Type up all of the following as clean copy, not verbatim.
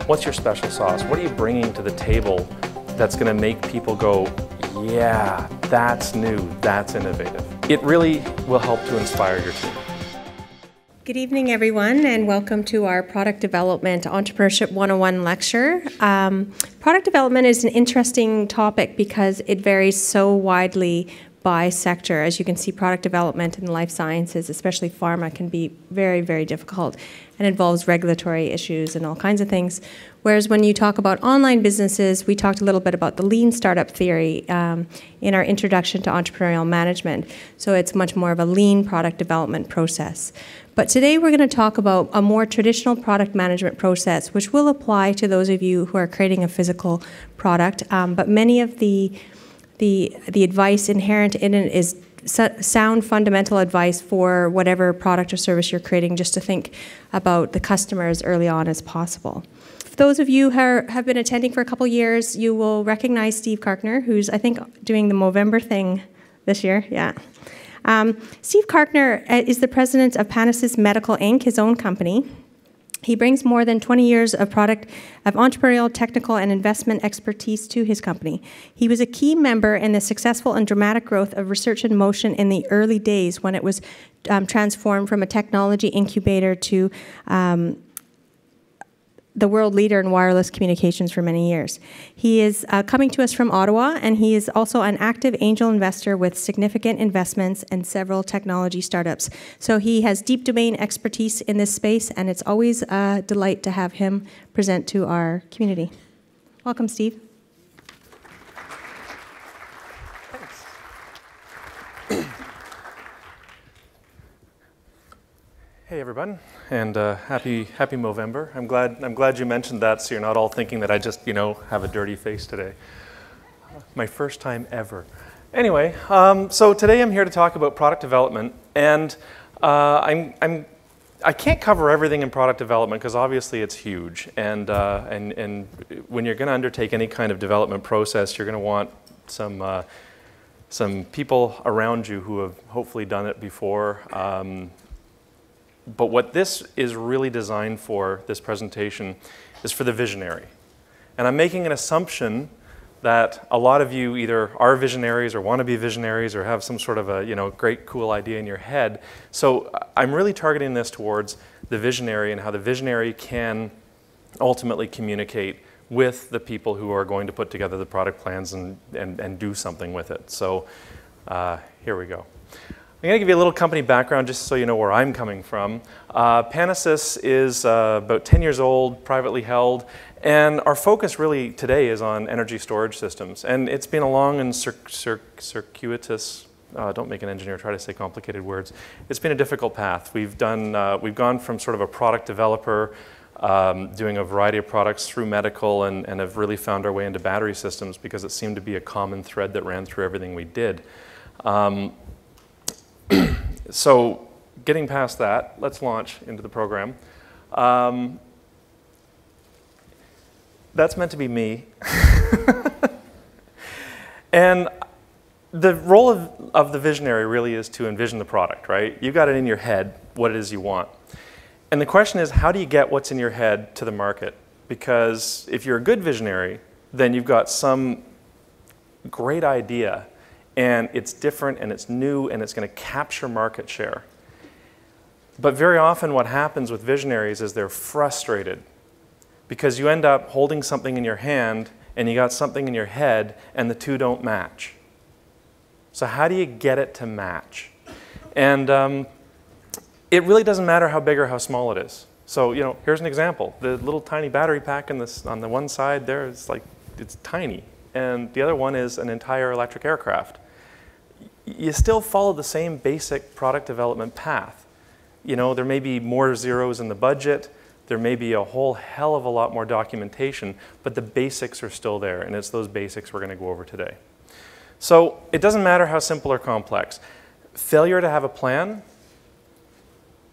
What's your special sauce? What are you bringing to the table that's going to make people go, yeah, that's new, that's innovative? It really will help to inspire your team. Good evening, everyone, and welcome to our Product Development Entrepreneurship 101 lecture. Product development is an interesting topic because it varies so widely by sector. As you can see, product development in life sciences, especially pharma, can be very, very difficult and involves regulatory issues and all kinds of things. Whereas when you talk about online businesses, we talked a little bit about the lean startup theory in our introduction to entrepreneurial management. So it's much more of a lean product development process. But today we're going to talk about a more traditional product management process, which will apply to those of you who are creating a physical product. But many of the advice inherent in it is sound fundamental advice for whatever product or service you're creating, just to think about the customer as early on as possible. For those of you who have been attending for a couple years, you will recognize Steve Karkner, who's, I think, doing the Movember thing this year. Yeah. Steve Karkner is the president of Panisys Medical Inc., his own company. He brings more than 20 years of entrepreneurial, technical, and investment expertise to his company. He was a key member in the successful and dramatic growth of Research in Motion in the early days when it was transformed from a technology incubator to the world leader in wireless communications for many years. He is coming to us from Ottawa, and he is also an active angel investor with significant investments in several technology startups. So he has deep domain expertise in this space, and it's always a delight to have him present to our community. Welcome, Steve. Hey everyone, and happy Movember. I'm glad you mentioned that, so you're not all thinking that I just have a dirty face today. My first time ever. Anyway, so today I'm here to talk about product development, and I can't cover everything in product development because obviously it's huge, and when you're going to undertake any kind of development process, you're going to want some people around you who have hopefully done it before. But what this is really designed for, this presentation, is for the visionary. And I'm making an assumption that a lot of you either are visionaries or want to be visionaries or have some sort of a great, cool idea in your head. So I'm really targeting this towards the visionary and how the visionary can ultimately communicate with the people who are going to put together the product plans and do something with it. So here we go. I'm going to give you a little company background just so you know where I'm coming from. Panisys is about 10 years old, privately held, and our focus really today is on energy storage systems. And it's been a long and circuitous, don't make an engineer try to say complicated words. It's been a difficult path. We've gone from sort of a product developer doing a variety of products through medical and have really found our way into battery systems because it seemed to be a common thread that ran through everything we did. So getting past that, let's launch into the program. That's meant to be me. And the role of the visionary really is to envision the product, right? You've got it in your head, what it is you want. And the question is, how do you get what's in your head to the market? Because if you're a good visionary, then you've got some great idea, and it's different, and it's new, and it's going to capture market share. But very often what happens with visionaries is they're frustrated because you end up holding something in your hand, and you got something in your head, and the two don't match. So how do you get it to match? And it really doesn't matter how big or how small it is. So here's an example. The little tiny battery pack on the one side there, it's tiny. And the other one is an entire electric aircraft. You still follow the same basic product development path. There may be more zeros in the budget. There may be a whole hell of a lot more documentation, but the basics are still there, and it's those basics we're going to go over today. So it doesn't matter how simple or complex. Failure to have a plan,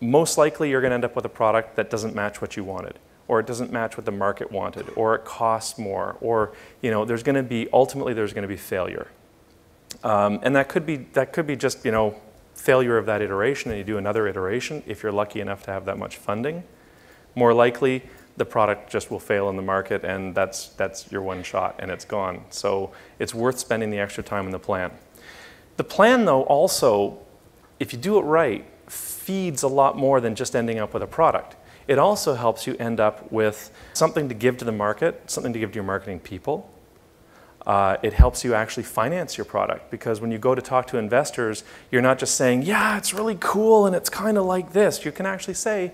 most likely you're going to end up with a product that doesn't match what you wanted, or it doesn't match what the market wanted, or it costs more, or ultimately there's going to be failure. And that could be just failure of that iteration, and you do another iteration if you're lucky enough to have that much funding. More likely, the product just will fail in the market, and that's your one shot, and it's gone. So it's worth spending the extra time in the plan. The plan, though, also, if you do it right, feeds a lot more than just ending up with a product. It also helps you end up with something to give to the market, something to give to your marketing people. It helps you actually finance your product, because when you go to talk to investors, you're not just saying, yeah, it's really cool and it's kind of like this. You can actually say,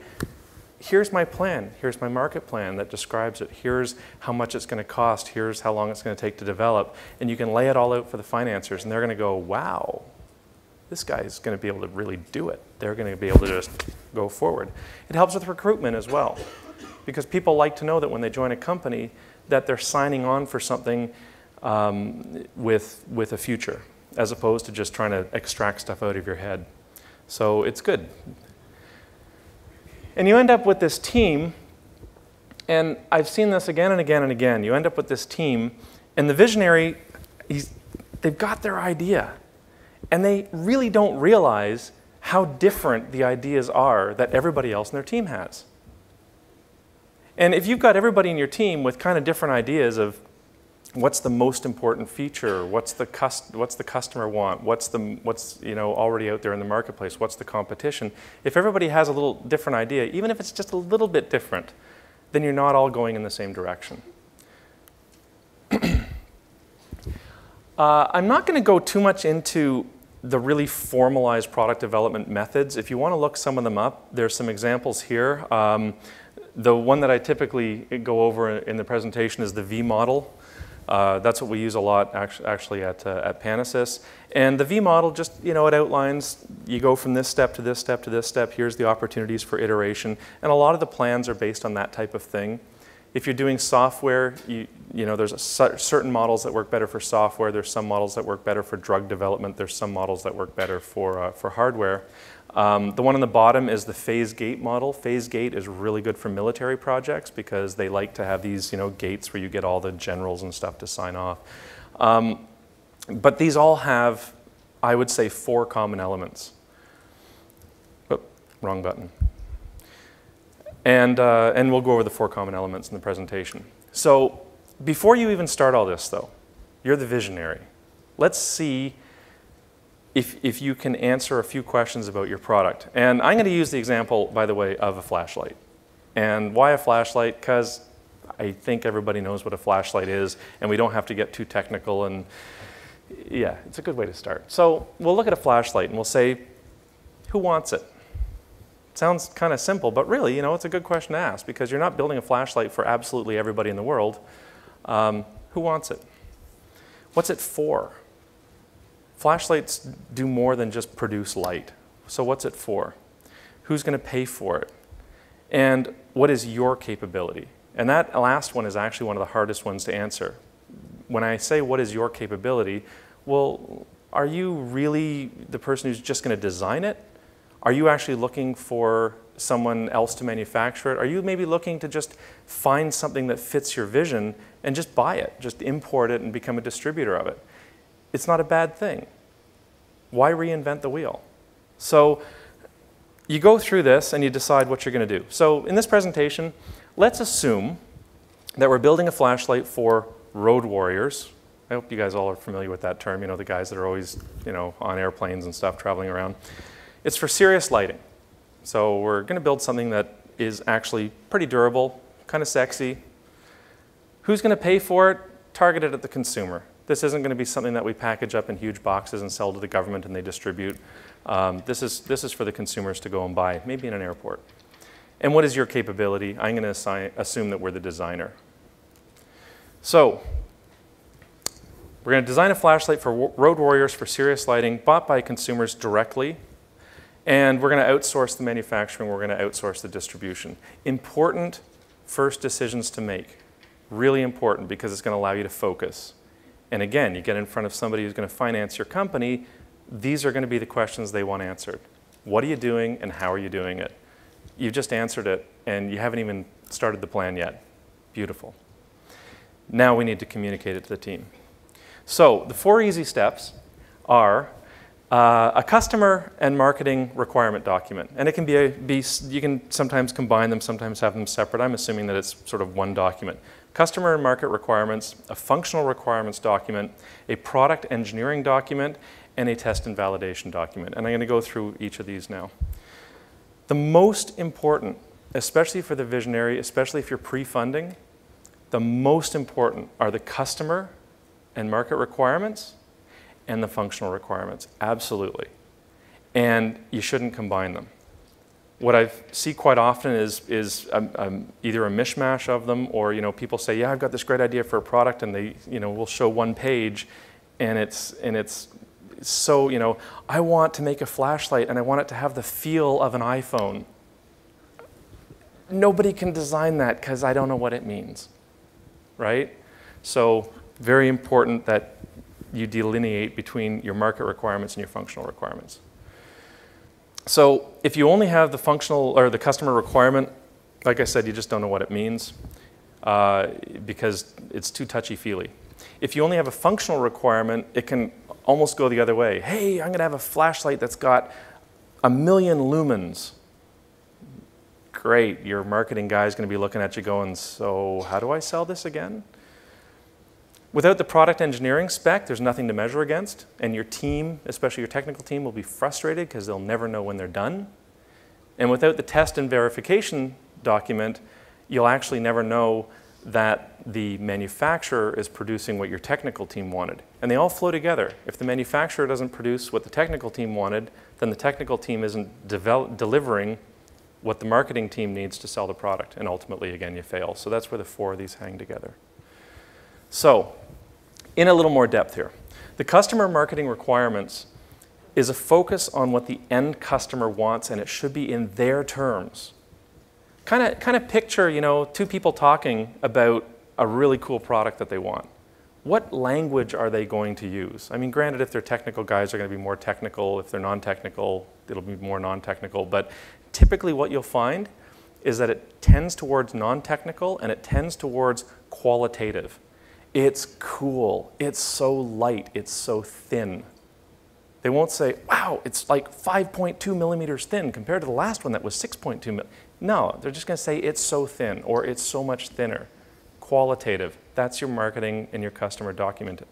here's my plan, here's my market plan that describes it, here's how much it's going to cost, here's how long it's going to take to develop, and you can lay it all out for the financiers, and they're going to go, wow, this guy is going to be able to really do it. They're going to be able to just go forward. It helps with recruitment as well, because people like to know that when they join a company that they're signing on for something with a future, as opposed to just trying to extract stuff out of your head. So it's good. And you end up with this team, and I've seen this again and again and again. You end up with this team, and the visionary, they've got their idea, and they really don't realize how different the ideas are that everybody else in their team has. And if you've got everybody in your team with kind of different ideas of what's the most important feature, what's the customer want, what's already out there in the marketplace, what's the competition, if everybody has a little different idea, even if it's just a little bit different, then you're not all going in the same direction. I'm not going to go too much into the really formalized product development methods. If you want to look some of them up, there's some examples here. The one that I typically go over in the presentation is the V model. That's what we use a lot actually at Panisys. And the V model just, it outlines, you go from this step to this step to this step, here's the opportunities for iteration. And a lot of the plans are based on that type of thing. If you're doing software, there's certain models that work better for software. There's some models that work better for drug development. There's some models that work better for hardware. The one on the bottom is the phase gate model. Phase gate is really good for military projects because they like to have these gates where you get all the generals and stuff to sign off. But these all have, I would say, 4 common elements. Oh, wrong button. And we'll go over the 4 common elements in the presentation. So before you even start all this, though, you're the visionary. Let's see if you can answer a few questions about your product. And I'm going to use the example, by the way, of a flashlight. And why a flashlight? Because I think everybody knows what a flashlight is, and we don't have to get too technical. And yeah, it's a good way to start. So we'll look at a flashlight, and we'll say, who wants it? Sounds kind of simple, but really, it's a good question to ask, because you're not building a flashlight for absolutely everybody in the world. Who wants it? What's it for? Flashlights do more than just produce light. So what's it for? Who's going to pay for it? And what is your capability? And that last one is actually one of the hardest ones to answer. When I say what is your capability, well, are you really the person who's just going to design it? Are you actually looking for someone else to manufacture it? Are you maybe looking to just find something that fits your vision and just buy it, just import it and become a distributor of it? It's not a bad thing. Why reinvent the wheel? So you go through this and you decide what you're going to do. So in this presentation, let's assume that we're building a flashlight for road warriors. I hope you guys all are familiar with that term, the guys that are always on airplanes and stuff traveling around. It's for serious lighting. So we're going to build something that is actually pretty durable, kind of sexy. Who's going to pay for it? Targeted at the consumer. This isn't going to be something that we package up in huge boxes and sell to the government and they distribute. This is for the consumers to go and buy, maybe in an airport. And what is your capability? I'm going to assume that we're the designer. So we're going to design a flashlight for road warriors for serious lighting, bought by consumers directly. And we're going to outsource the manufacturing, we're going to outsource the distribution. Important first decisions to make. Really important, because it's going to allow you to focus. And again, you get in front of somebody who's going to finance your company, these are going to be the questions they want answered. What are you doing and how are you doing it? You just answered it and you haven't even started the plan yet. Beautiful. Now we need to communicate it to the team. So the 4 easy steps are, A customer and marketing requirement document. And it can you can sometimes combine them, sometimes have them separate. I'm assuming that it's sort of one document. Customer and market requirements, a functional requirements document, a product engineering document, and a test and validation document. And I'm going to go through each of these now. The most important, especially for the visionary, especially if you're pre-funding, the most important are the customer and market requirements and the functional requirements, absolutely. And you shouldn't combine them. What I see quite often is either a mishmash of them, or people say, yeah, I've got this great idea for a product, and they will show one page, and it's so, I want to make a flashlight and I want it to have the feel of an iPhone. Nobody can design that because I don't know what it means, right? So very important that you delineate between your market requirements and your functional requirements. So if you only have the functional or the customer requirement, like I said, you just don't know what it means because it's too touchy-feely. If you only have a functional requirement, it can almost go the other way. Hey, I'm going to have a flashlight that's got 1,000,000 lumens. Great, your marketing guy is going to be looking at you going, so how do I sell this again? Without the product engineering spec, there's nothing to measure against, and your team, especially your technical team, will be frustrated because they'll never know when they're done. And without the test and verification document, you'll actually never know that the manufacturer is producing what your technical team wanted. And they all flow together. If the manufacturer doesn't produce what the technical team wanted, then the technical team isn't delivering what the marketing team needs to sell the product. And ultimately, again, you fail. So that's where the 4 of these hang together. So, in a little more depth here, the customer marketing requirements is a focus on what the end customer wants, and it should be in their terms. Kind of picture, 2 people talking about a really cool product that they want. What language are they going to use? I mean, granted, if they're technical guys, they're going to be more technical. If they're non-technical, it'll be more non-technical. But typically what you'll find is that it tends towards non-technical and it tends towards qualitative. It's cool, it's so light, it's so thin. They won't say, wow, it's like 5.2 millimeters thin compared to the last one that was 6.2 millimeters. No, they're just going to say it's so thin or it's so much thinner. Qualitative, that's your marketing and your customer document.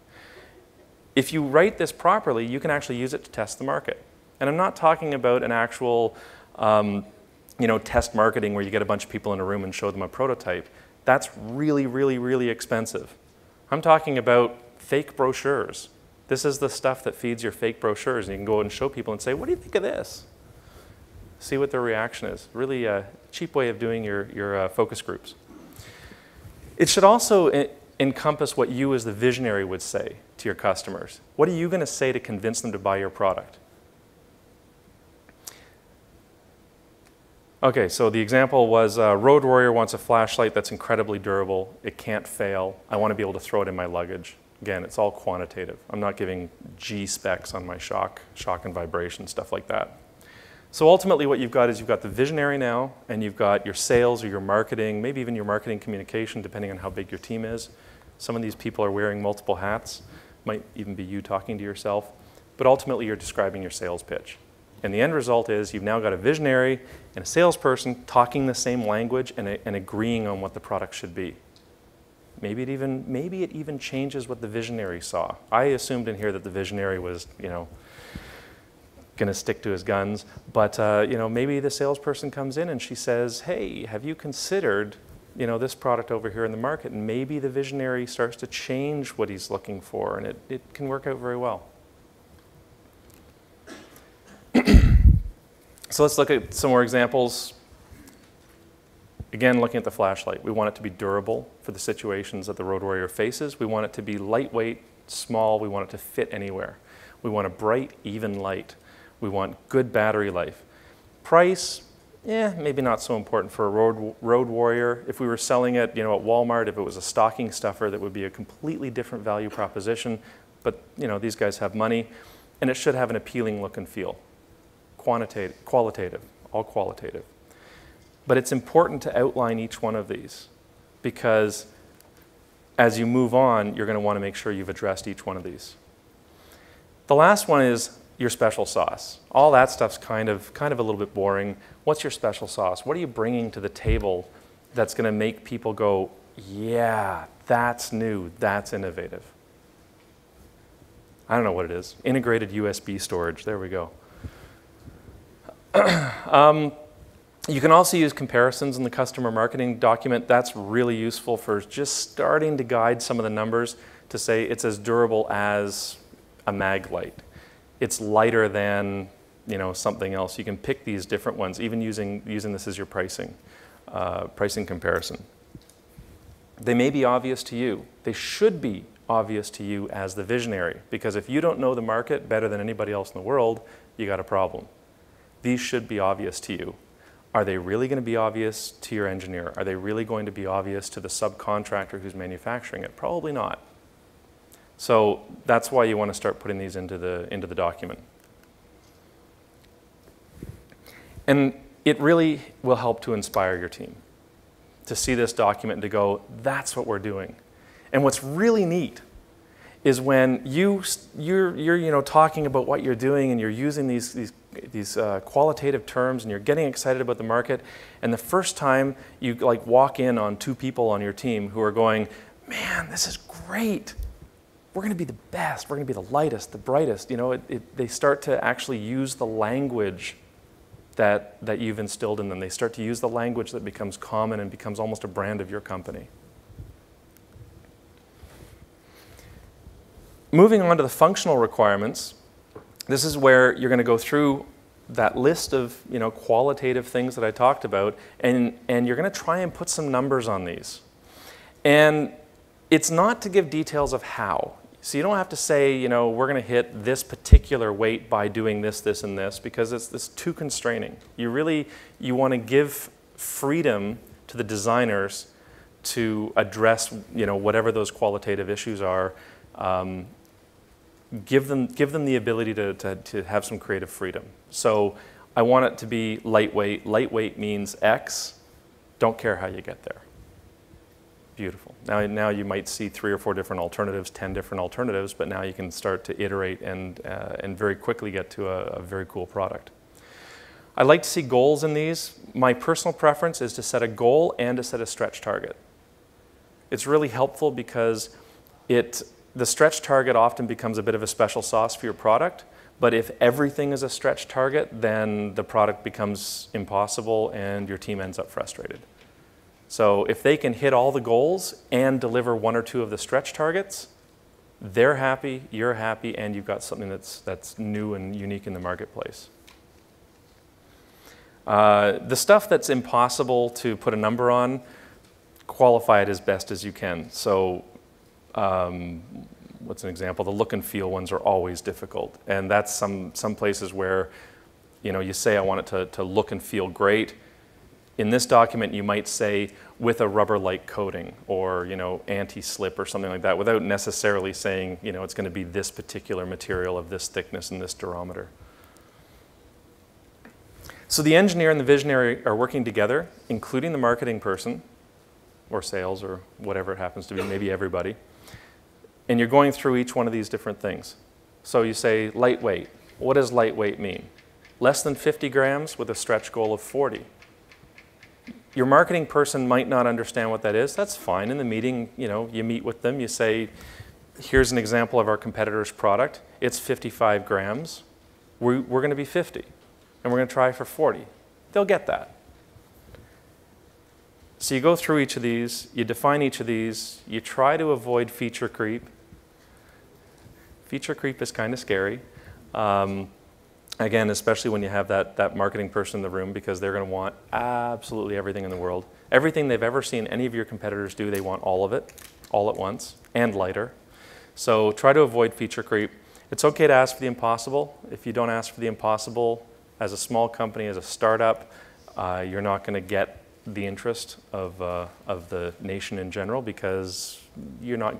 If you write this properly, you can actually use it to test the market. And I'm not talking about an actual test marketing where you get a bunch of people in a room and show them a prototype. That's really, really, really expensive. I'm talking about fake brochures. This is the stuff that feeds your fake brochures, and you can go and show people and say, what do you think of this? See what their reaction is. Really a cheap way of doing your focus groups. It should also encompass what you as the visionary would say to your customers. What are you going to say to convince them to buy your product? Okay, so the example was Road Warrior wants a flashlight that's incredibly durable. It can't fail. I want to be able to throw it in my luggage. Again, it's all quantitative. I'm not giving G specs on my shock and vibration, stuff like that. So ultimately what you've got is you've got the visionary now, and you've got your sales or your marketing, maybe even your marketing communication, depending on how big your team is. Some of these people are wearing multiple hats. Might even be you talking to yourself. But ultimately you're describing your sales pitch. And the end result is you've now got a visionary and a salesperson talking the same language and agreeing on what the product should be. Maybe it even changes what the visionary saw. I assumed in here that the visionary was, going to stick to his guns. But, maybe the salesperson comes in and she says, hey, have you considered, this product over here in the market? And maybe the visionary starts to change what he's looking for, and it can work out very well. So let's look at some more examples. Again, looking at the flashlight. We want it to be durable for the situations that the Road Warrior faces. We want it to be lightweight, small. We want it to fit anywhere. We want a bright, even light. We want good battery life. Price, maybe not so important for a Road Warrior. If we were selling it, at Walmart, if it was a stocking stuffer, that would be a completely different value proposition. But, these guys have money, and it should have an appealing look and feel. Qualitative, all qualitative. But it's important to outline each one of these because as you move on, you're going to want to make sure you've addressed each one of these. The last one is, your special sauce. All that stuff's kind of a little bit boring. What's your special sauce? What are you bringing to the table that's going to make people go, yeah, that's new, that's innovative? I don't know what it is. Integrated USB storage, there we go. You can also use comparisons in the customer marketing document. That's really useful for just starting to guide some of the numbers to say it's as durable as a mag light. It's lighter than, you know, something else. You can pick these different ones, even using this as your pricing comparison. They may be obvious to you. They should be obvious to you as the visionary, because if you don't know the market better than anybody else in the world, you got a problem. These should be obvious to you. Are they really going to be obvious to your engineer? Are they really going to be obvious to the subcontractor who's manufacturing it? Probably not. So that's why you want to start putting these into the document. And it really will help to inspire your team to see this document and to go, that's what we're doing. And what's really neat is when you're you know, talking about what you're doing and you're using these qualitative terms and you're getting excited about the market, and the first time you like walk in on two people on your team who are going, man, this is great. We're going to be the best. We're going to be the lightest, the brightest. You know, they start to actually use the language that you've instilled in them. They start to use the language that becomes common and becomes almost a brand of your company. Moving on to the functional requirements, this is where you're going to go through that list of, you know, qualitative things that I talked about, and you're going to try and put some numbers on these. And it's not to give details of how. So you don't have to say, you know, we're going to hit this particular weight by doing this, this, and this, because it's too constraining. You want to give freedom to the designers to address, you know, whatever those qualitative issues are. Give them the ability to have some creative freedom. So I want it to be lightweight. Lightweight means X. Don't care how you get there. Beautiful. Now you might see 3 or 4 different alternatives, 10 different alternatives, but now you can start to iterate and very quickly get to a very cool product. I like to see goals in these. My personal preference is to set a goal and to set a stretch target. It's really helpful because the stretch target often becomes a bit of a special sauce for your product, but if everything is a stretch target, then the product becomes impossible and your team ends up frustrated. So if they can hit all the goals and deliver 1 or 2 of the stretch targets, they're happy, you're happy, and you've got something that's new and unique in the marketplace. The stuff that's impossible to put a number on, qualify it as best as you can. So what's an example? The look and feel ones are always difficult, and that's some places where, you know, you say I want it to look and feel great. In this document, you might say with a rubber-like coating, or, you know, anti-slip or something like that, without necessarily saying, you know, it's going to be this particular material of this thickness and this durometer. So the engineer and the visionary are working together, including the marketing person, or sales, or whatever it happens to be, maybe everybody. And you're going through each one of these different things. So you say lightweight. What does lightweight mean? Less than 50 grams with a stretch goal of 40. Your marketing person might not understand what that is. That's fine. In the meeting, you know, you meet with them. You say, here's an example of our competitor's product. It's 55 grams. We're going to be 50. And we're going to try for 40. They'll get that. So you go through each of these. You define each of these. You try to avoid feature creep. Feature creep is kind of scary. Again, especially when you have that marketing person in the room, because they're going to want absolutely everything in the world. Everything they've ever seen any of your competitors do, they want all of it, all at once, and lighter. So try to avoid feature creep. It's okay to ask for the impossible. If you don't ask for the impossible, as a small company, as a startup, you're not going to get the interest of the nation in general, because you're not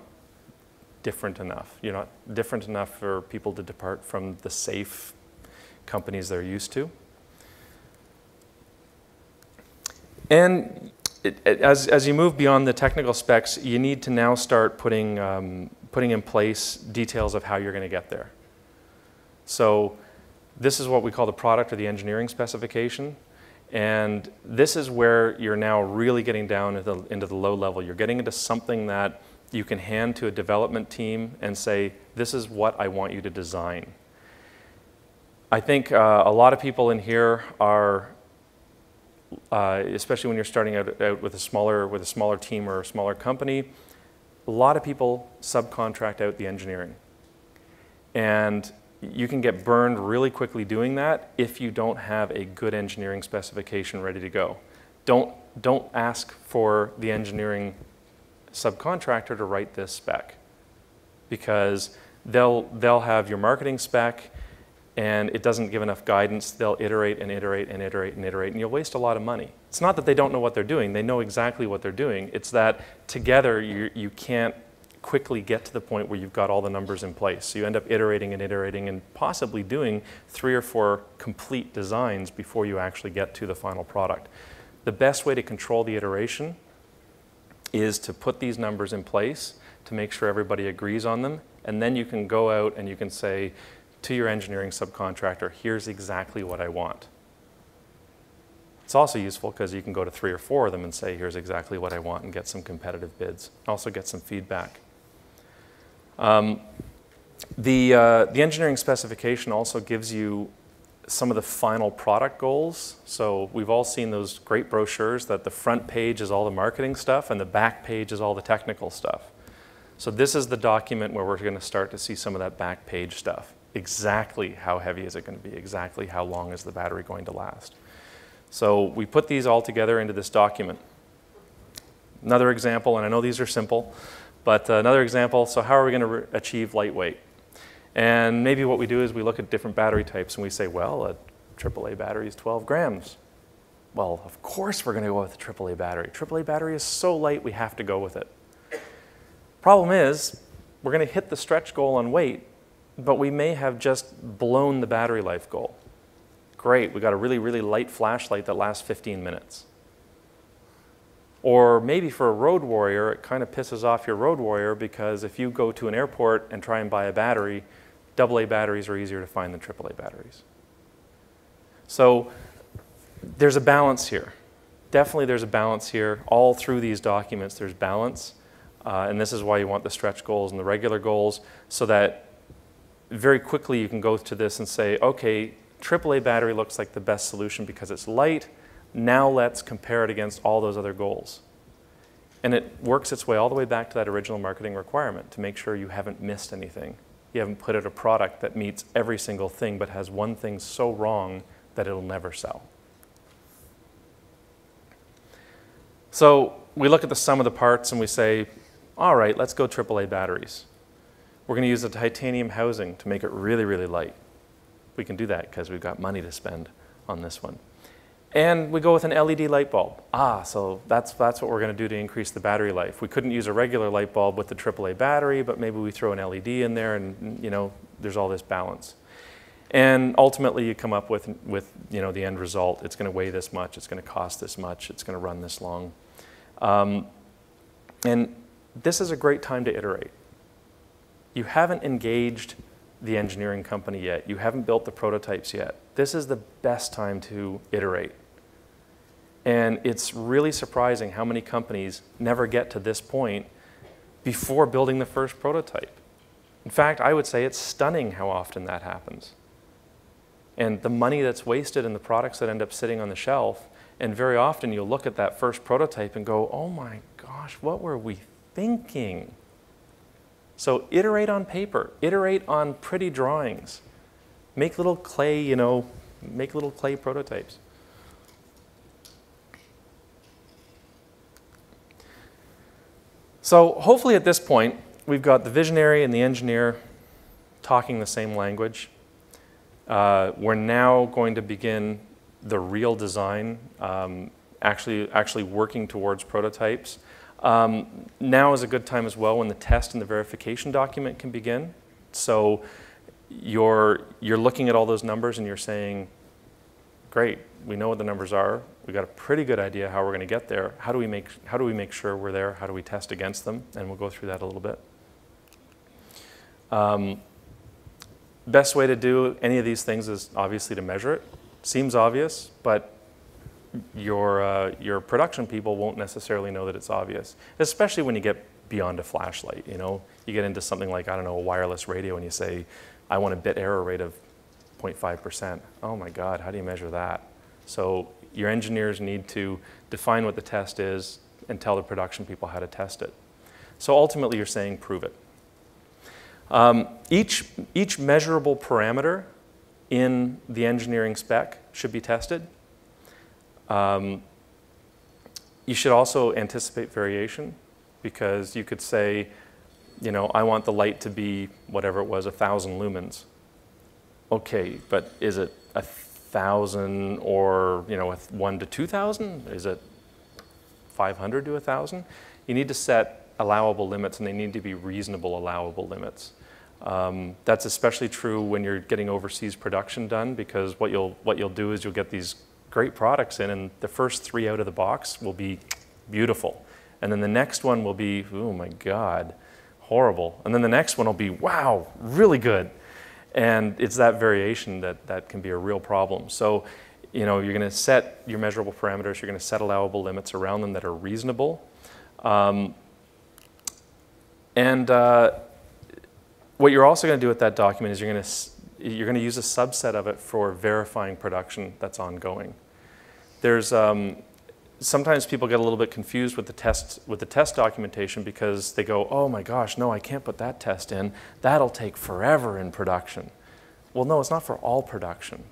different enough. You're not different enough for people to depart from the safe companies they're used to. And as you move beyond the technical specs, you need to now start putting in place details of how you're going to get there. So This is what we call the product or the engineering specification. And this is where you're now really getting down into the low level. You're getting into something that you can hand to a development team and say, this is what I want you to design. I think a lot of people in here are, especially when you're starting out with a smaller team or a smaller company, a lot of people subcontract out the engineering. And you can get burned really quickly doing that if you don't have a good engineering specification ready to go. Don't ask for the engineering subcontractor to write this spec, because they'll have your marketing spec and it doesn't give enough guidance. They'll iterate and iterate and iterate and iterate, and you'll waste a lot of money. It's not that they don't know what they're doing. They know exactly what they're doing. It's that together you can't quickly get to the point where you've got all the numbers in place. So you end up iterating and iterating and possibly doing 3 or 4 complete designs before you actually get to the final product. The best way to control the iteration is to put these numbers in place to make sure everybody agrees on them, and then you can go out and you can say to your engineering subcontractor, here's exactly what I want. It's also useful because you can go to 3 or 4 of them and say, here's exactly what I want, and get some competitive bids. Also get some feedback. The engineering specification also gives you some of the final product goals. So we've all seen those great brochures that the front page is all the marketing stuff and the back page is all the technical stuff. So this is the document where we're going to start to see some of that back page stuff. Exactly how heavy is it going to be? Exactly how long is the battery going to last? So we put these all together into this document. Another example, and I know these are simple, but another example, so how are we going to achieve lightweight? And maybe what we do is we look at different battery types and we say, well, a AAA battery is 12 grams. Well, of course we're going to go with a AAA battery. AAA battery is so light, we have to go with it. Problem is, we're going to hit the stretch goal on weight, but we may have just blown the battery life goal. Great, we got a really, really light flashlight that lasts 15 minutes. Or maybe for a road warrior, it kind of pisses off your road warrior because if you go to an airport and try and buy a battery, AA batteries are easier to find than AAA batteries. So there's a balance here. Definitely there's a balance here. All through these documents there's balance. And this is why you want the stretch goals and the regular goals, so that very quickly you can go to this and say, okay, AAA battery looks like the best solution because it's light. Now let's compare it against all those other goals. And it works its way all the way back to that original marketing requirement to make sure you haven't missed anything. You haven't put out a product that meets every single thing but has one thing so wrong that it'll never sell. So we look at the sum of the parts and we say, all right, let's go AAA batteries. We're going to use the titanium housing to make it really, really light. We can do that because we've got money to spend on this one. And we go with an LED light bulb. So that's what we're going to do to increase the battery life. We couldn't use a regular light bulb with the AAA battery, but maybe we throw an LED in there and, you know, there's all this balance. And ultimately you come up with you know, the end result. It's going to weigh this much, it's going to cost this much, it's going to run this long. And this is a great time to iterate. You haven't engaged the engineering company yet. You haven't built the prototypes yet. This is the best time to iterate. And it's really surprising how many companies never get to this point before building the first prototype. In fact, I would say it's stunning how often that happens. And the money that's wasted in the products that end up sitting on the shelf, and very often you'll look at that first prototype and go, oh my gosh, what were we thinking? So iterate on paper, iterate on pretty drawings. Make little clay, you know, make little clay prototypes. So hopefully at this point, we've got the visionary and the engineer talking the same language. We're now going to begin the real design, actually working towards prototypes. Now is a good time as well when the test and the verification document can begin. So you're looking at all those numbers and you're saying, great, we know what the numbers are. We've got a pretty good idea how we're going to get there. How do we make sure we're there? How do we test against them? And we'll go through that a little bit. Best way to do any of these things is obviously to measure it. Seems obvious, but your production people won't necessarily know that it's obvious, especially when you get beyond a flashlight. You know, you get into something like, I don't know, a wireless radio, and you say, I want a bit error rate of 0.5%. Oh my God, how do you measure that? So your engineers need to define what the test is and tell the production people how to test it. So ultimately, you're saying prove it. Each measurable parameter in the engineering spec should be tested. You should also anticipate variation, because you could say, you know, I want the light to be whatever it was, 1,000 lumens. Okay, but is it 1,000 or, you know, 1 to 2,000? Is it 500 to 1,000? You need to set allowable limits, and they need to be reasonable allowable limits. That's especially true when you're getting overseas production done, because what you'll do is you'll get these great products in, and the first 3 out of the box will be beautiful. And then the next one will be, oh my God, horrible. And then the next one will be, wow, really good. And it's that variation that can be a real problem. So, you know, you're going to set your measurable parameters, you're going to set allowable limits around them that are reasonable. What you're also going to do with that document is you're going to use a subset of it for verifying production that's ongoing. There's sometimes people get a little bit confused with the test documentation, because they go, oh my gosh, no, I can't put that test in. That'll take forever in production. Well, no, it's not for all production.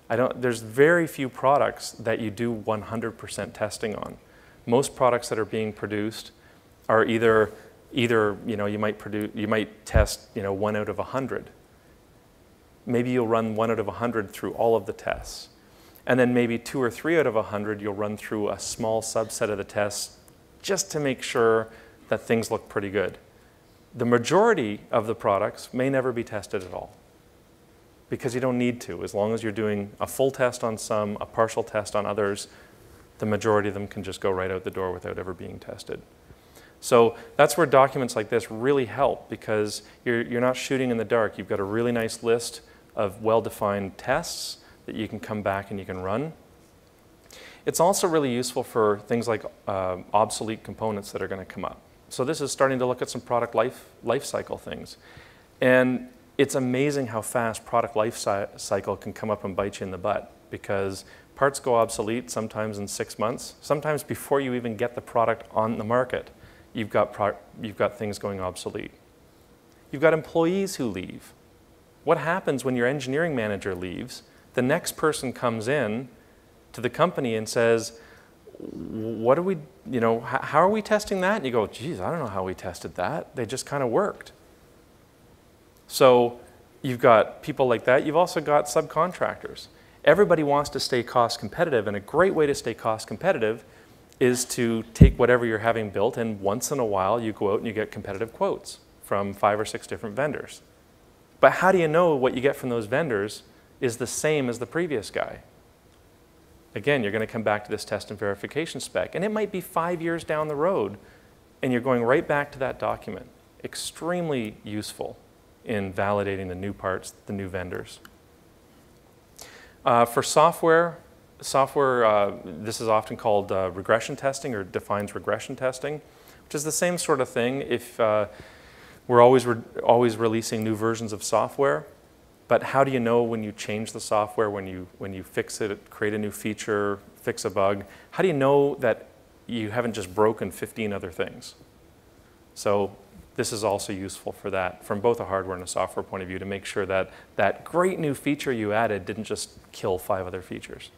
There's very few products that you do 100% testing on. Most products that are being produced are either you know, you might test, you know, 1 out of 100. Maybe you'll run 1 out of 100 through all of the tests. And then maybe 2 or 3 out of 100 you'll run through a small subset of the tests just to make sure that things look pretty good. The majority of the products may never be tested at all, because you don't need to. As long as you're doing a full test on some, a partial test on others, the majority of them can just go right out the door without ever being tested. So that's where documents like this really help, because you're not shooting in the dark. You've got a really nice list of well-defined tests that you can come back and you can run. It's also really useful for things like obsolete components that are going to come up. So this is starting to look at some product life cycle things. And it's amazing how fast product life cycle can come up and bite you in the butt, because parts go obsolete sometimes in 6 months, sometimes before you even get the product on the market. You've got things going obsolete. You've got employees who leave. What happens when your engineering manager leaves? The next person comes in to the company and says, what do we, you know, how are we testing that? And you go, geez, I don't know how we tested that. They just kind of worked. So you've got people like that. You've also got subcontractors. Everybody wants to stay cost competitive, and a great way to stay cost competitive is to take whatever you're having built, and once in a while you go out and you get competitive quotes from 5 or 6 different vendors. But how do you know what you get from those vendors is the same as the previous guy? Again, you're going to come back to this test and verification spec, and it might be 5 years down the road, and you're going right back to that document. Extremely useful in validating the new parts, the new vendors. For software, this is often called regression testing, or defines regression testing, which is the same sort of thing. If we're always releasing new versions of software, but how do you know when you change the software, when you fix it, create a new feature, fix a bug? How do you know that you haven't just broken 15 other things? So this is also useful for that, from both a hardware and a software point of view, to make sure that that great new feature you added didn't just kill 5 other features.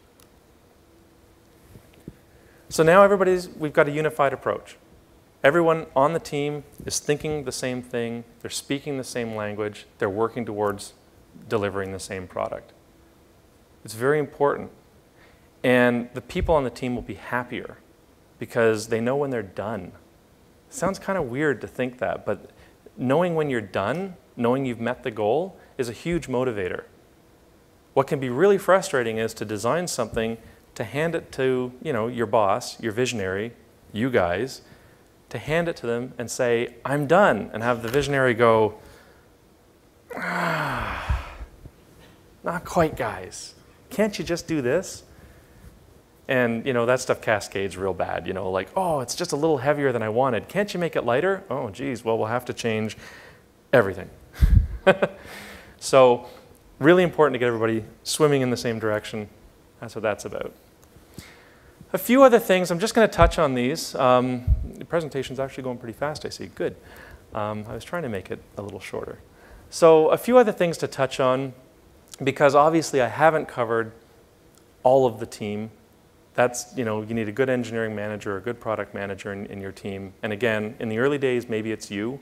So now we've got a unified approach. Everyone on the team is thinking the same thing, they're speaking the same language, they're working towards delivering the same product. It's very important. And the people on the team will be happier because they know when they're done. It sounds kind of weird to think that, but knowing when you're done, knowing you've met the goal, is a huge motivator. What can be really frustrating is to design something, to hand it to, you know, your boss, your visionary, you guys, to hand it to them and say, I'm done, and have the visionary go, ah. Not quite, guys. Can't you just do this? And that stuff cascades real bad. Like, oh, it's just a little heavier than I wanted. Can't you make it lighter? Oh, geez, well, we'll have to change everything. So really important to get everybody swimming in the same direction. That's what that's about. A few other things. I'm just going to touch on these. The presentation's actually going pretty fast, I see. Good. I was trying to make it a little shorter. So a few other things to touch on, because obviously I haven't covered all of the team. That's, you need a good engineering manager, a good product manager in your team. And again, in the early days, maybe it's you,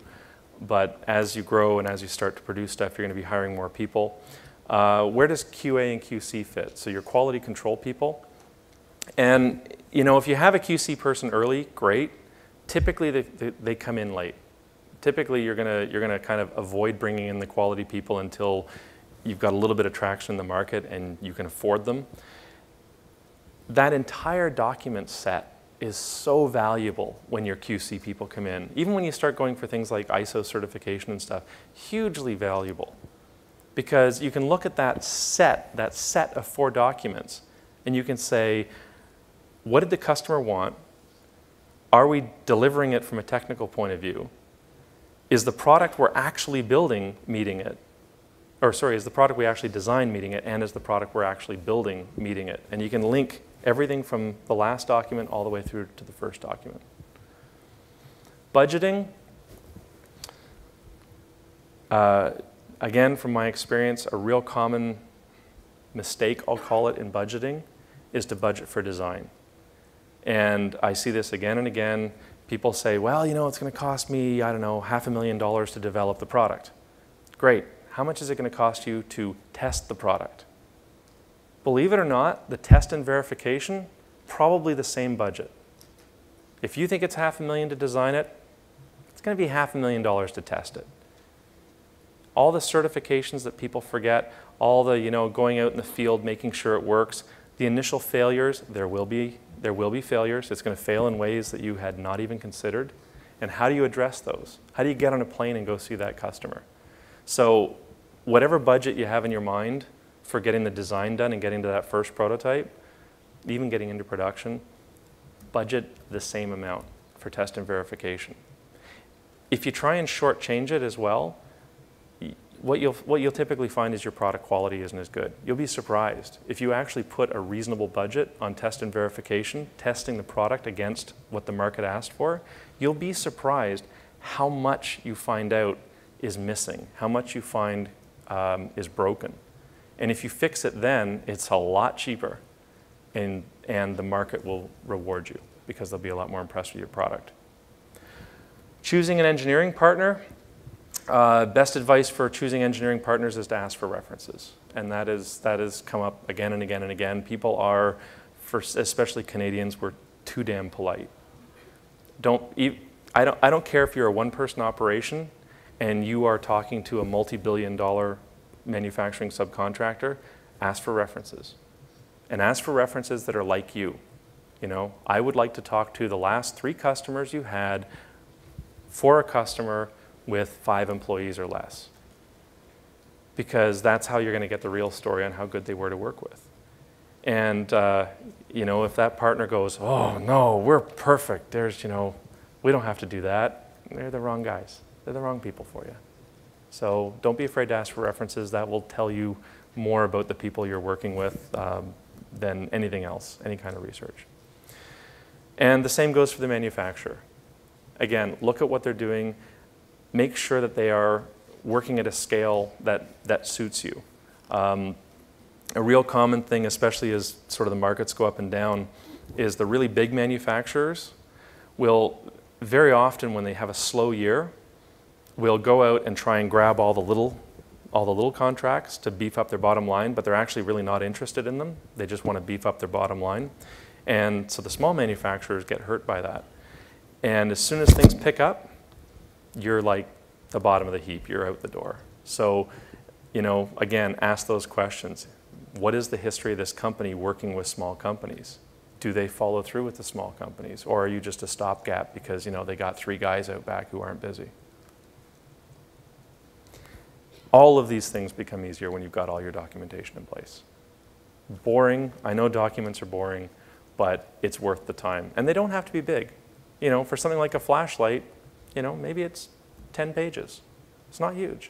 but as you grow and as you start to produce stuff, you're going to be hiring more people. Where does QA and QC fit? So your quality control people. And, if you have a QC person early, great. Typically, they come in late. Typically, you're gonna kind of avoid bringing in the quality people until you've got a little bit of traction in the market and you can afford them. That entire document set is so valuable when your QC people come in. Even when you start going for things like ISO certification and stuff, hugely valuable. Because you can look at that set of 4 documents, and you can say, what did the customer want? Are we delivering it from a technical point of view? Is the product we're actually building meeting it? Or sorry, is the product we actually designed meeting it, and is the product we're actually building meeting it? And you can link everything from the last document all the way through to the first document. Budgeting. Again, from my experience, a real common mistake, I'll call it, in budgeting is to budget for design. And I see this again and again. People say, well, it's going to cost me, I don't know, $500,000 to develop the product. Great. How much is it going to cost you to test the product? Believe it or not, the test and verification, probably the same budget. If you think it's $500,000 to design it, it's going to be $500,000 to test it. All the certifications that people forget, all the going out in the field, making sure it works, the initial failures, there will be failures. It's going to fail in ways that you had not even considered. And how do you address those? How do you get on a plane and go see that customer? So whatever budget you have in your mind for getting the design done and getting to that first prototype, even getting into production, budget the same amount for test and verification. If you try and shortchange it as well, what you'll typically find is your product quality isn't as good. You'll be surprised. If you actually put a reasonable budget on test and verification, testing the product against what the market asked for, you'll be surprised how much you find out is missing, how much you find is broken. And if you fix it then, it's a lot cheaper, and the market will reward you because they'll be a lot more impressed with your product. Choosing an engineering partner. Best advice for choosing engineering partners is to ask for references. And that has come up again and again and again. People are, especially Canadians, we're too damn polite. I don't care if you're a one-person operation and you are talking to a multi-billion-dollar manufacturing subcontractor, ask for references. And ask for references that are like you. I would like to talk to the last 3 customers you had for a customer with 5 employees or less. Because that's how you're going to get the real story on how good they were to work with. And if that partner goes, oh no, we're perfect, we don't have to do that, they're the wrong guys. They're the wrong people for you. So don't be afraid to ask for references. That will tell you more about the people you're working with than anything else, any kind of research. And the same goes for the manufacturer. Again, look at what they're doing. Make sure that they are working at a scale that suits you. A real common thing, especially as sort of the markets go up and down, is the really big manufacturers will very often, when they have a slow year, will go out and try and grab all the little contracts to beef up their bottom line, but they're actually really not interested in them. They just want to beef up their bottom line. And so the small manufacturers get hurt by that. And as soon as things pick up, you're like the bottom of the heap. You're out the door. So, again, ask those questions. What is the history of this company working with small companies? Do they follow through with the small companies? Or are you just a stopgap because, they got 3 guys out back who aren't busy? All of these things become easier when you've got all your documentation in place. Boring, I know documents are boring, but it's worth the time. And they don't have to be big. You know, for something like a flashlight, you know, maybe it's 10 pages. It's not huge.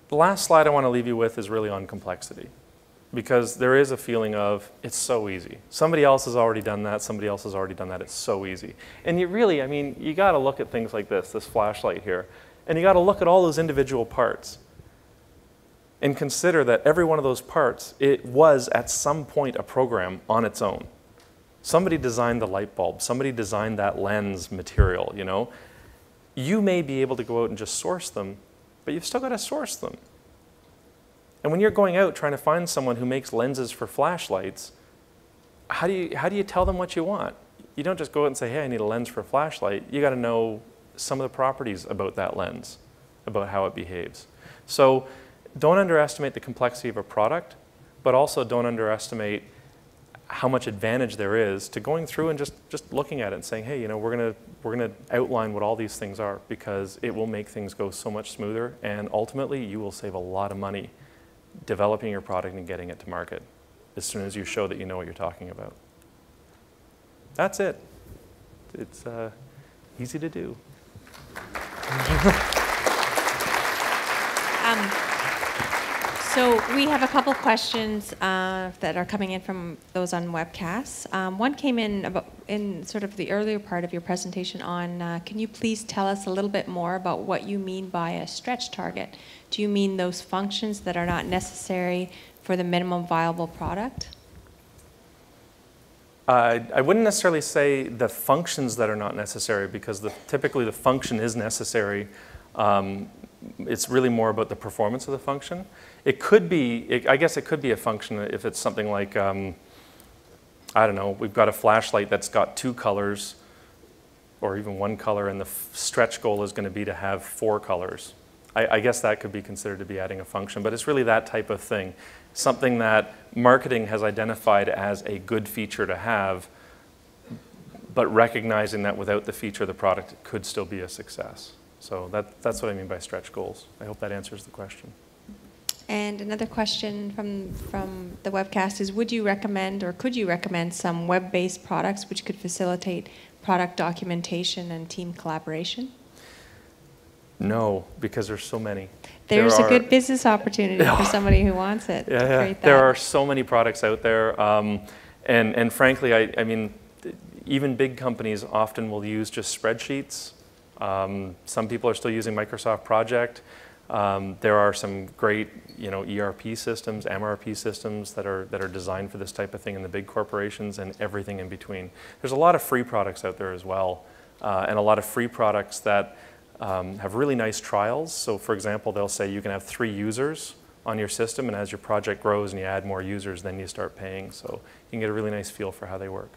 The last slide I want to leave you with is really on complexity, because there is a feeling of it's so easy. Somebody else has already done that, somebody else has already done that, it's so easy. And you really, I mean, you got to look at things like this flashlight here, and you got to look at all those individual parts and consider that every one of those parts, it was at some point a program on its own. Somebody designed the light bulb, somebody designed that lens material, you know. You may be able to go out and just source them, but you've still got to source them. And when you're going out trying to find someone who makes lenses for flashlights, how do you tell them what you want? You don't just go out and say, hey, I need a lens for a flashlight. You got to know some of the properties about that lens, about how it behaves. So don't underestimate the complexity of a product, but also don't underestimate how much advantage there is to going through and just looking at it and saying, hey, you know, we're gonna outline what all these things are, because it will make things go so much smoother, and ultimately you will save a lot of money developing your product and getting it to market as soon as you show that you know what you're talking about. That's it. It's easy to do. So we have a couple questions that are coming in from those on webcasts. One came in sort of the earlier part of your presentation on, can you please tell us a little bit more about what you mean by a stretch target? Do you mean those functions that are not necessary for the minimum viable product? I wouldn't necessarily say the functions that are not necessary, because typically the function is necessary. It's really more about the performance of the function. It could be, I guess it could be a function if it's something like, I don't know, we've got a flashlight that's got 2 colors or even 1 color, and the stretch goal is going to be to have 4 colors. I guess that could be considered to be adding a function, but it's really that type of thing. Something that marketing has identified as a good feature to have, but recognizing that without the feature, the product could still be a success. So that's what I mean by stretch goals. I hope that answers the question. And another question from the webcast is, would you recommend, or could you recommend, some web-based products which could facilitate product documentation and team collaboration? No, because there's so many. There's a good business opportunity for somebody who wants it. Yeah. There are so many products out there. And frankly, I mean, even big companies often will use just spreadsheets. Some people are still using Microsoft Project. There are some great, you know, ERP systems, MRP systems that are designed for this type of thing in the big corporations, and everything in between. There's a lot of free products out there as well, and a lot of free products that have really nice trials. So for example, they'll say you can have 3 users on your system, and as your project grows and you add more users, then you start paying. So you can get a really nice feel for how they work.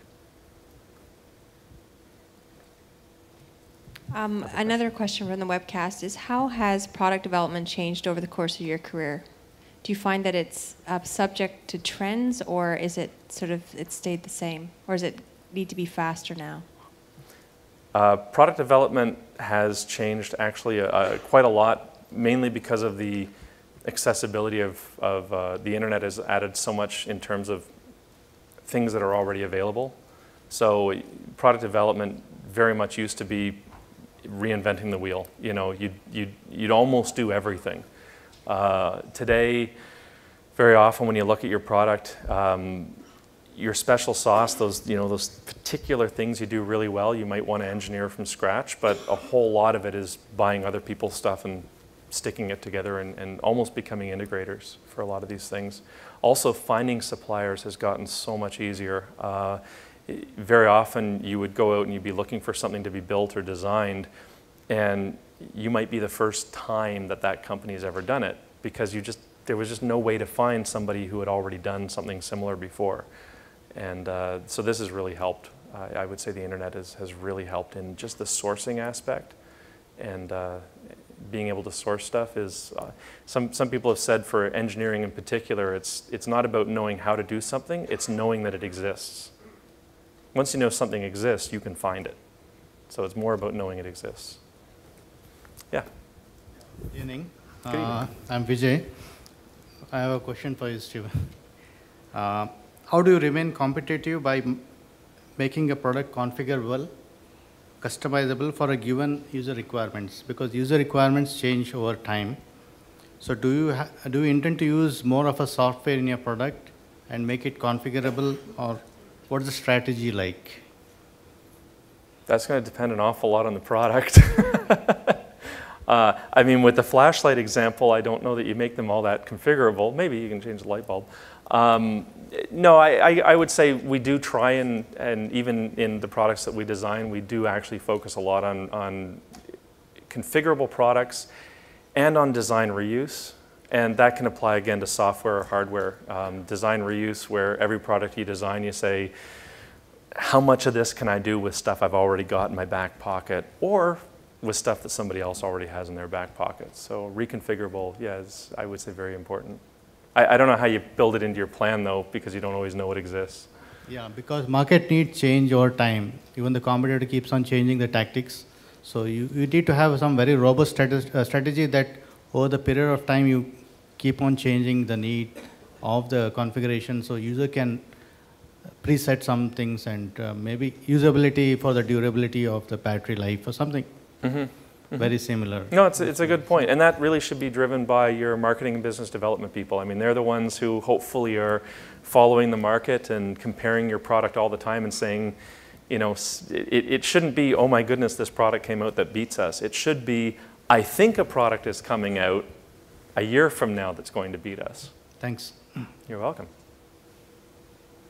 Another question from the webcast is, how has product development changed over the course of your career? Do you find that it's subject to trends, or is it sort of, it stayed the same? Or does it need to be faster now? Product development has changed actually quite a lot, mainly because of the accessibility of the internet has added so much in terms of things that are already available. So product development very much used to be reinventing the wheel. You know, you'd almost do everything. Today, very often when you look at your product, your special sauce, those particular things you do really well, you might want to engineer from scratch, but a whole lot of it is buying other people's stuff and sticking it together and almost becoming integrators for a lot of these things. Also, finding suppliers has gotten so much easier. Very often you would go out and you'd be looking for something to be built or designed, and you might be the first time that company has ever done it, because there was just no way to find somebody who had already done something similar before. And so this has really helped. I would say the internet has really helped in just the sourcing aspect, and being able to source stuff is, some people have said for engineering in particular, it's not about knowing how to do something, it's knowing that it exists. Once you know something exists, you can find it. So it's more about knowing it exists. Yeah. Good evening. Good evening. I'm Vijay. I have a question for you, Steven. How do you remain competitive by making a product configurable, customizable for a given user requirements? Because user requirements change over time. So do you intend to use more of a software in your product and make it configurable, or what's the strategy like? That's going to depend an awful lot on the product. I mean, with the flashlight example, I don't know that you make them all that configurable. Maybe you can change the light bulb. No, I would say we do try and even in the products that we design, we do actually focus a lot on configurable products and on design reuse. And that can apply again to software or hardware. Design reuse, where every product you design, you say, how much of this can I do with stuff I've already got in my back pocket, or with stuff that somebody else already has in their back pocket. So reconfigurable, yeah, is, I would say, very important. I don't know how you build it into your plan, though, because you don't always know it exists. Yeah, because market needs change over time. Even the competitor keeps on changing the tactics. So you need to have some very robust strategy that over the period of time you keep on changing the need of the configuration, so user can preset some things and maybe usability for the durability of the battery life or something very similar. No, it's a good point. And that really should be driven by your marketing and business development people. I mean, they're the ones who hopefully are following the market and comparing your product all the time and saying, you know, it shouldn't be, oh my goodness, this product came out that beats us. It should be, I think a product is coming out a year from now that's going to beat us. Thanks. You're welcome.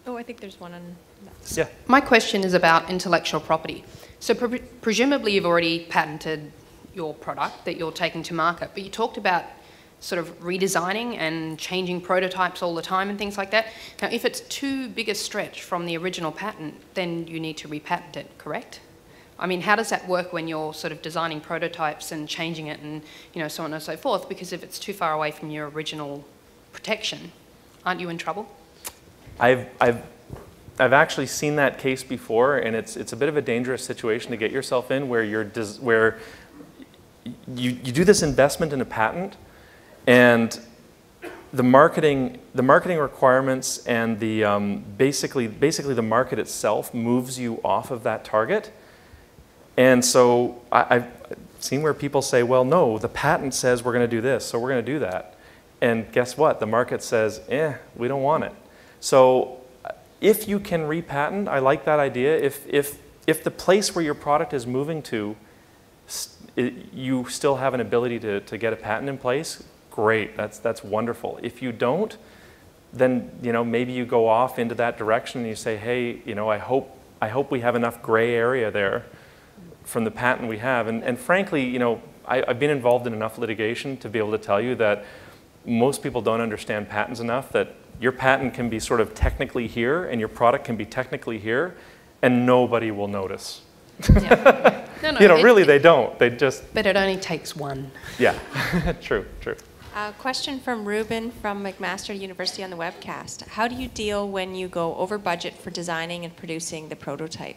Oh, I think there's one on that. Yeah. My question is about intellectual property. So presumably you've already patented your product that you're taking to market, but you talked about sort of redesigning and changing prototypes all the time and things like that. Now, if it's too big a stretch from the original patent, then you need to repatent it, correct? I mean, how does that work when you're sort of designing prototypes and changing it and, you know, so on and so forth? Because if it's too far away from your original protection, aren't you in trouble? I've actually seen that case before, and it's a bit of a dangerous situation to get yourself in, where you do this investment in a patent, and the marketing requirements and the basically the market itself moves you off of that target. And so I've seen where people say, well, no, the patent says we're going to do this, so we're going to do that. And guess what? The market says, we don't want it. So if you can repatent, I like that idea. If the place where your product is moving to, you still have an ability to get a patent in place, great, that's wonderful. If you don't, then maybe you go off into that direction and you say, hey, I hope we have enough gray area there from the patent we have. And frankly, I've been involved in enough litigation to be able to tell you that most people don't understand patents enough, that your patent can be sort of technically here and your product can be technically here, and nobody will notice. Yeah. No, really they don't. They just... But it only takes one. Yeah, true. Question from Ruben from McMaster University on the webcast. How do you deal when you go over budget for designing and producing the prototype?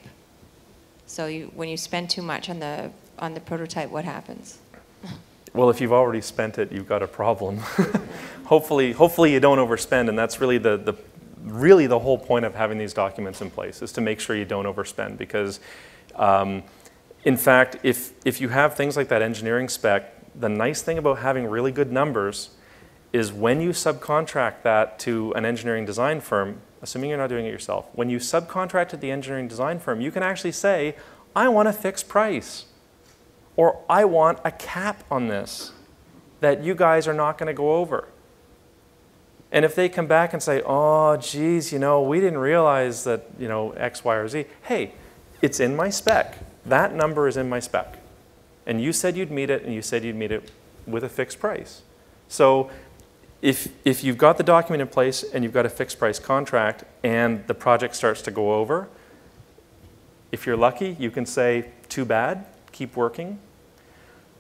So when you spend too much on the prototype, what happens? Well, if you've already spent it, you've got a problem. Hopefully you don't overspend, and that's really the whole point of having these documents in place, is to make sure you don't overspend. Because, in fact, if you have things like that engineering spec, the nice thing about having really good numbers is when you subcontract that to an engineering design firm, assuming you're not doing it yourself, when you subcontract to the engineering design firm, you can actually say, I want a fixed price, or I want a cap on this that you guys are not going to go over. And if they come back and say, oh, geez, we didn't realize that, X, Y, or Z, hey, it's in my spec. That number is in my spec. And you said you'd meet it, and you said you'd meet it with a fixed price. So if you've got the document in place and you've got a fixed price contract and the project starts to go over, if you're lucky, you can say, too bad, keep working.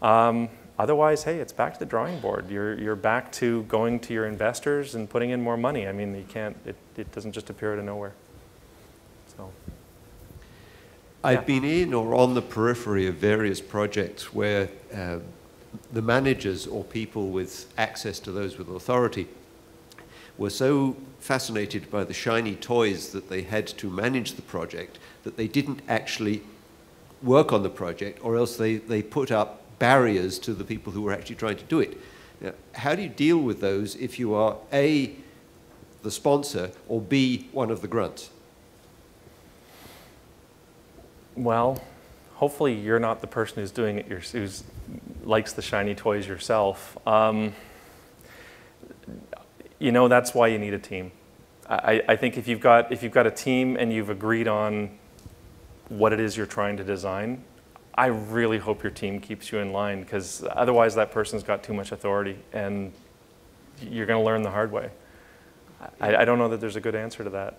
Otherwise, hey, it's back to the drawing board. You're back to going to your investors and putting in more money. I mean, you can't, it doesn't just appear out of nowhere. So. I've been in or on the periphery of various projects where the managers or people with access to those with authority were so fascinated by the shiny toys that they had to manage the project that they didn't actually work on the project, or else they put up barriers to the people who were actually trying to do it. Now, how do you deal with those if you are A, the sponsor, or B, one of the grunts? Well, hopefully you're not the person who's doing it, who likes the shiny toys yourself. You know, that's why you need a team. I think if you've got a team and you've agreed on what it is you're trying to design, I really hope your team keeps you in line, because otherwise that person's got too much authority and you're going to learn the hard way. I don't know that there's a good answer to that.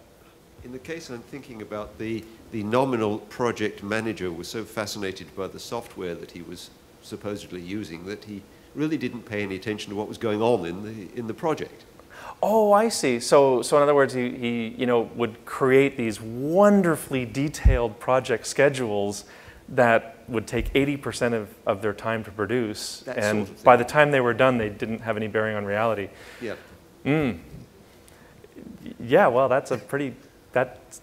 In the case I'm thinking about, the nominal project manager was so fascinated by the software that he was supposedly using that he really didn't pay any attention to what was going on in the project. Oh, I see. So in other words, he would create these wonderfully detailed project schedules that would take 80% of their time to produce, and sort of by the time they were done, they didn't have any bearing on reality. Yeah. Yeah, well, that's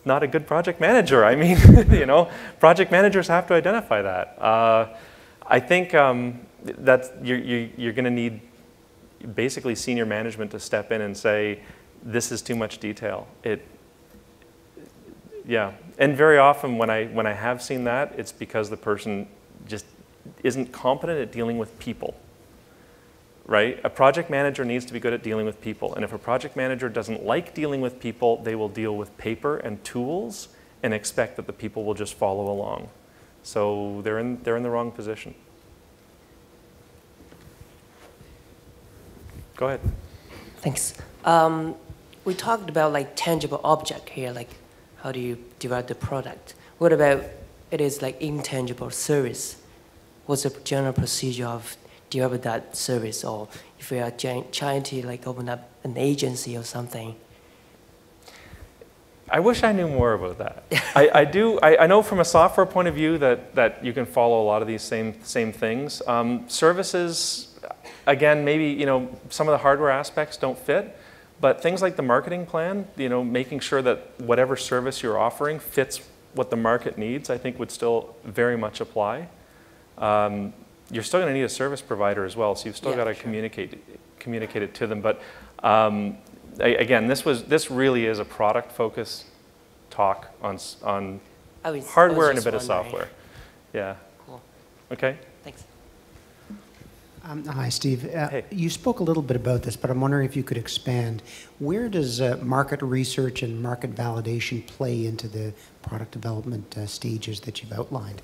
not a good project manager. I mean, project managers have to identify that. I think that you're going to need basically senior management to step in and say, this is too much detail. Yeah, and very often when I have seen that, it's because the person just isn't competent at dealing with people, right? A project manager needs to be good at dealing with people, and if a project manager doesn't like dealing with people, they will deal with paper and tools and expect that the people will just follow along. So they're in the wrong position. Go ahead. Thanks. We talked about like tangible object here, like how do you develop the product? What about it is like intangible service? What's the general procedure of developing that service? Or if we are trying to like open up an agency or something? I wish I knew more about that. I do. I know from a software point of view that you can follow a lot of these same things. Services, again, maybe some of the hardware aspects don't fit, but things like the marketing plan, making sure that whatever service you're offering fits what the market needs, I think would still very much apply. You're still going to need a service provider as well, so you've still got to communicate it to them. But again, this really is a product-focused talk on hardware and a bit of software. Yeah. Cool. Okay. Thanks. Hi, Steve. Hey. You spoke a little bit about this, but I'm wondering if you could expand. Where does market research and market validation play into the product development stages that you've outlined?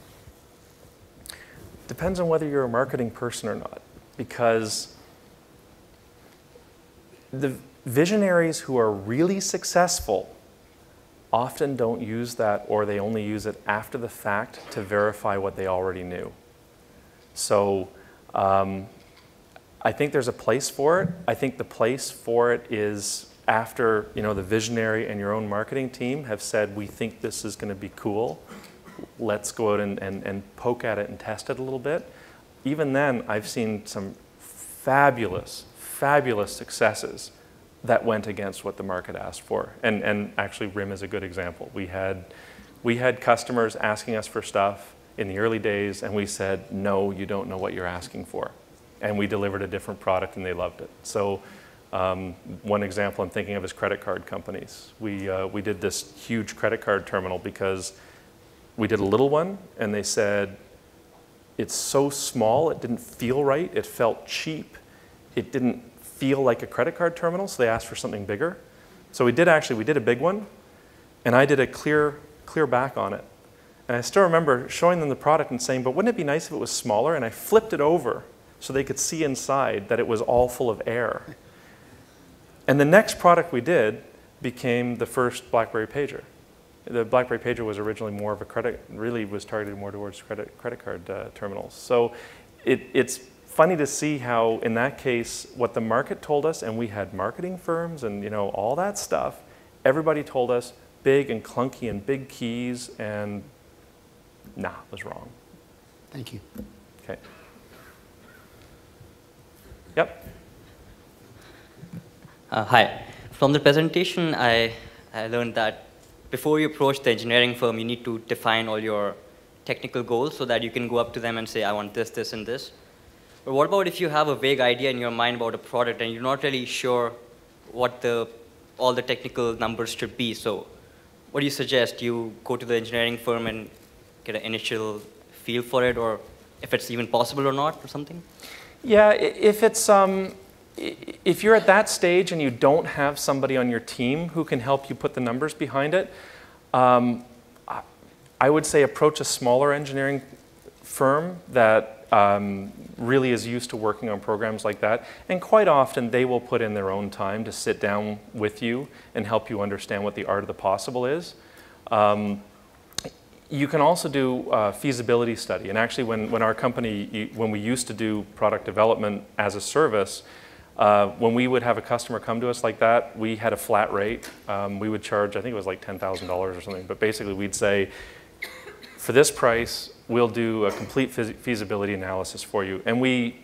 Depends on whether you're a marketing person or not, because the visionaries who are really successful often don't use that, or they only use it after the fact to verify what they already knew. So I think there's a place for it. I think the place for it is after the visionary and your own marketing team have said, we think this is going to be cool. Let's go out and poke at it and test it a little bit. Even then, I've seen some fabulous, fabulous successes that went against what the market asked for. And actually, RIM is a good example. We had customers asking us for stuff in the early days, and we said, no, you don't know what you're asking for. And we delivered a different product, and they loved it. So one example I'm thinking of is credit card companies. We did this huge credit card terminal because we did a little one, and they said, it's so small, it didn't feel right, it felt cheap, it didn't feel like a credit card terminal, so they asked for something bigger. So we did a big one, and I did a clear back on it. And I still remember showing them the product and saying, but wouldn't it be nice if it was smaller? And I flipped it over so they could see inside that it was all full of air. And the next product we did became the first BlackBerry Pager. The BlackBerry Pager was originally more of a really was targeted more towards credit card terminals. So it's funny to see how, in that case, what the market told us, and we had marketing firms and all that stuff, everybody told us big and clunky and big keys, and nah, it was wrong. Thank you. Okay. Yep. Hi. From the presentation, I learned that before you approach the engineering firm, you need to define all your technical goals so that you can go up to them and say, I want this, this, and this. But what about if you have a vague idea in your mind about a product and you're not really sure what all the technical numbers should be? So what do you suggest? You go to the engineering firm and get an initial feel for it, or if it's even possible or not, or something? Yeah, if you're at that stage and you don't have somebody on your team who can help you put the numbers behind it, I would say approach a smaller engineering firm that really is used to working on programs like that. And quite often they will put in their own time to sit down with you and help you understand what the art of the possible is. You can also do a feasibility study. And actually when our company, when we used to do product development as a service, when we would have a customer come to us like that, we had a flat rate. We would charge, I think it was like $10,000 or something, but basically we'd say, for this price, we'll do a complete feasibility analysis for you. And we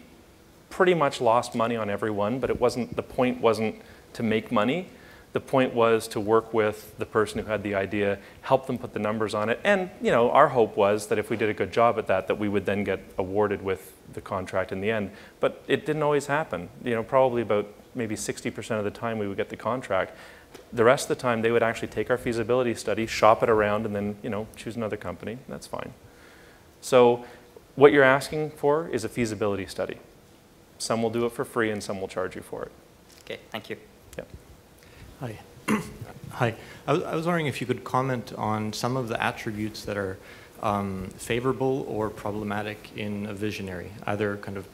pretty much lost money on every one, but the point wasn't to make money. The point was to work with the person who had the idea, help them put the numbers on it. And our hope was that if we did a good job at that we would then get awarded with the contract in the end. But it didn't always happen. Probably about maybe 60% of the time we would get the contract. The rest of the time they would actually take our feasibility study, shop it around, and then choose another company. That's fine. So what you're asking for is a feasibility study. Some will do it for free and some will charge you for it. Okay, thank you. Yep. Hi. Hi. I was wondering if you could comment on some of the attributes that are favorable or problematic in a visionary, either kind of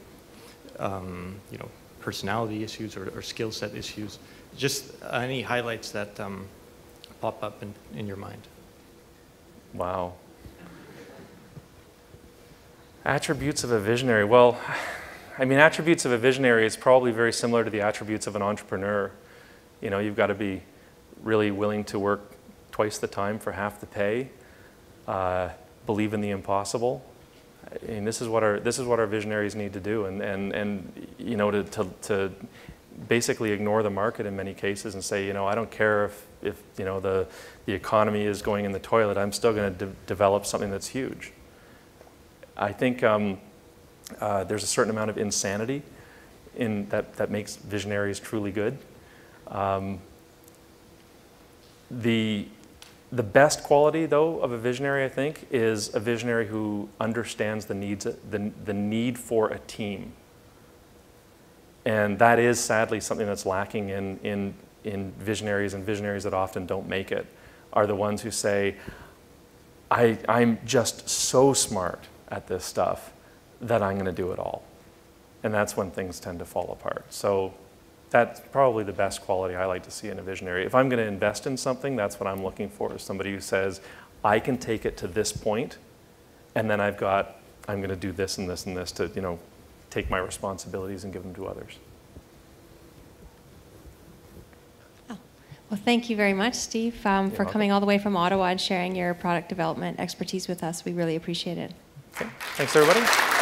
personality issues or skill set issues. Just any highlights that pop up in your mind. Wow. Attributes of a visionary. Well, attributes of a visionary is probably very similar to the attributes of an entrepreneur. You've got to be really willing to work twice the time for half the pay, believe in the impossible. This is what our visionaries need to do, and to basically ignore the market in many cases and say, I don't care if the economy is going in the toilet, I'm still going to develop something that's huge. I think there's a certain amount of insanity that makes visionaries truly good. The best quality, though, of a visionary, I think, is a visionary who understands the need for a team. And that is sadly something that's lacking in visionaries, and visionaries that often don't make it are the ones who say, I'm just so smart at this stuff that I'm going to do it all. And that's when things tend to fall apart. So that's probably the best quality I like to see in a visionary. If I'm going to invest in something, that's what I'm looking for, is somebody who says, I can take it to this point, and then I'm going to do this and this and this to, take my responsibilities and give them to others. Oh. Well, thank you very much, Steve, for coming all the way from Ottawa and sharing your product development expertise with us. We really appreciate it. Okay. Thanks, everybody.